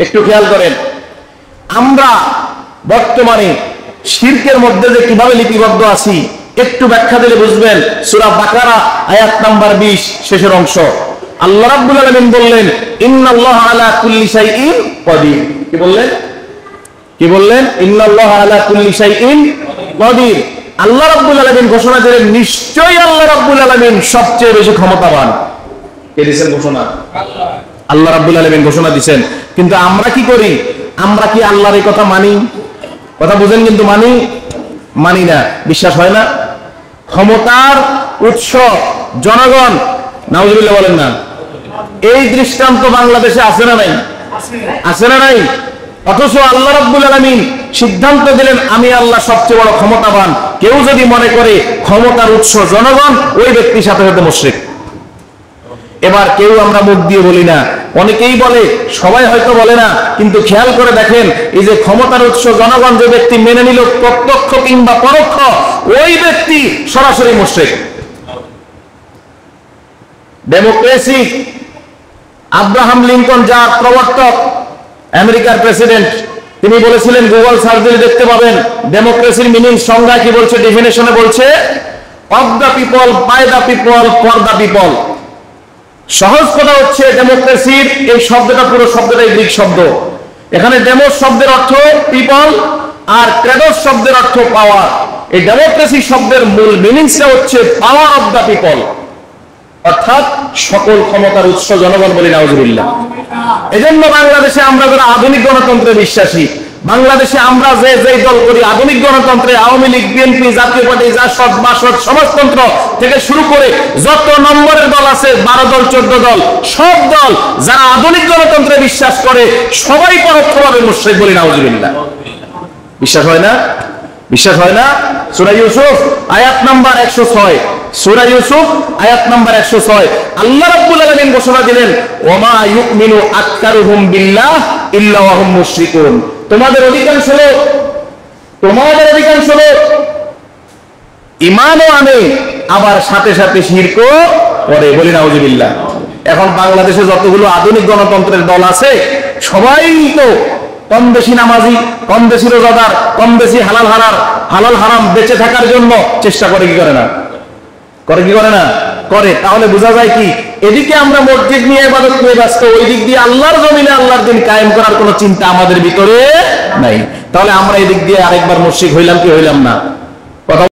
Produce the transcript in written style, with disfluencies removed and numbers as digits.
একটু খেয়াল করেন, আমরা বর্তমানে শিরকের মধ্যে যে কিভাবে লিপিবদ্ধ আছি একটু ব্যাখ্যা দিলে বুঝবেন। সূরা বাকারা আয়াত নাম্বার 20 শেষের অংশ, আল্লাহ রাব্বুল আলামিন বললেন, ইন্নাল্লাহা আলা কুল্লি শাইইন কাদির। কি বললেন? ইন্নাল্লাহা আলা কুল্লি শাইইন কাদির। আল্লাহ রাব্বুল আলামিন ঘোষণা দিলেন, নিশ্চয়ই আল্লাহ রাব্বুল আলামিন সবচেয়ে বেশি ক্ষমতাবান। কে দিয়েছেন ঘোষণা? আল্লাহ রাব্বুল আলামিন ঘোষণা দিয়েছেন। কিন্তু আমরা কি করি? আমরা কি আল্লাহর এই কথা মানি? কথা বুঝেন, কিন্তু মানি না, বিশ্বাস হয় না। ক্ষমতার উৎস জনগণ, নাউজুবিল্লাহ বলেন না। এই দৃষ্টান্ত বাংলাদেশে আছে না নাই? আছে না নাই? অথচ আল্লাহ রাব্বুল আলামিন সিদ্ধান্ত দিলেন, আমি আল্লাহ সবচেয়ে বড় ক্ষমতাবান। কেউ যদি মনে করে ক্ষমতার উৎস জনগণ, ওই ব্যক্তির সাথে সাথে মুশরিক। এবার কেউ আমরা মুখ দিয়ে বলি না, অনেকেই বলে, সবাই হয়তো বলে না, কিন্তু খেয়াল করে দেখেন, এই যে ক্ষমতার উৎস জনগণ যে ব্যক্তি মেনে নিল প্রত্যক্ষ কিংবা পরোক্ষ, ওই ব্যক্তি সরাসরি মুশরিক। ডেমোক্রেসি, আব্রাহাম লিঙ্কন যার প্রবর্তক, আমেরিকার প্রেসিডেন্ট, তিনি বলেছিলেন, গুগল সার্চ দিলে দেখতে পাবেন, ডেমোক্রেসির মিনিং সংজ্ঞা কি বলছে, ডেফিনেশনে বলছে, of the people, by the people, for the people. সহজ কথা হচ্ছে, ডেমোক্রেসির এই শব্দটা, পুরো শব্দটাই গ্রিক শব্দ। এখানে ডেমোস শব্দের অর্থ পিপল, আর ক্রেডোস শব্দের অর্থ পাওয়ার। এই ডেমোক্রেসি শব্দের মূল মিনিংসটা হচ্ছে পাওয়ার অফ দ্য পিপল, অর্থাৎ সকল ক্ষমতার উৎস জনগণ বলি, নাউজুবিল্লাহ। এজন্য বাংলাদেশে আমরা যারা আধুনিক গণতন্ত্রে বিশ্বাসী, বাংলাদেশে আমরা যে দল করি আধুনিক গণতন্ত্রে, আওয়ামী লীগ, বিএনপি, জাতীয় পার্টি, জাসদ, বাসদ, সমাজতন্ত্র থেকে শুরু করে যত নম্বরের দল আছে, 12 দল 14 দল, সব দল যারা আধুনিক গণতন্ত্রে বিশ্বাস করে, সবাই পরোক্ষভাবে মুশরিক বলি, নাউজুবিল্লাহ। বিশ্বাস হয় না? বিশ্বাস হয় না? সূরা ইউসুফ আয়াত নাম্বার 106, সূরা ইউসুফ আয়াত নাম্বার 106, আল্লাহ রাব্বুল আলামিন ঘোষণা দিলেন, ওমা ইউমিনু আকতারুহুম বিল্লাহ ইল্লা ওয়া হুম মুশরিকুন। তোমাদের অধিকাংশ লোক ঈমানও আনে, আবার সাথে সাথে শিরকও করে, বলি নাউজুবিল্লাহ। এখন বাংলাদেশে যতগুলো আধুনিক গণতন্ত্রের দল আছে, সবাই তো কম বেশি নামাজি, কম বেশি রোজাদার, কম বেশি হালাল হারাম বেঁচে থাকার জন্য চেষ্টা করে, কি করে না? করে। তাহলে বোঝা যায় কি, এদিকে আমরা মসজিদ নিয়ে ইবাদত নিয়ে ব্যস্ত, ওই দিক দিয়ে আল্লাহর জমিনে আল্লাহর দিন কায়েম করার কোনো চিন্তা আমাদের ভিতরে নাই। তাহলে আমরা এদিক দিয়ে আরেকবার মুশরিক হইলাম কি হইলাম না? কথা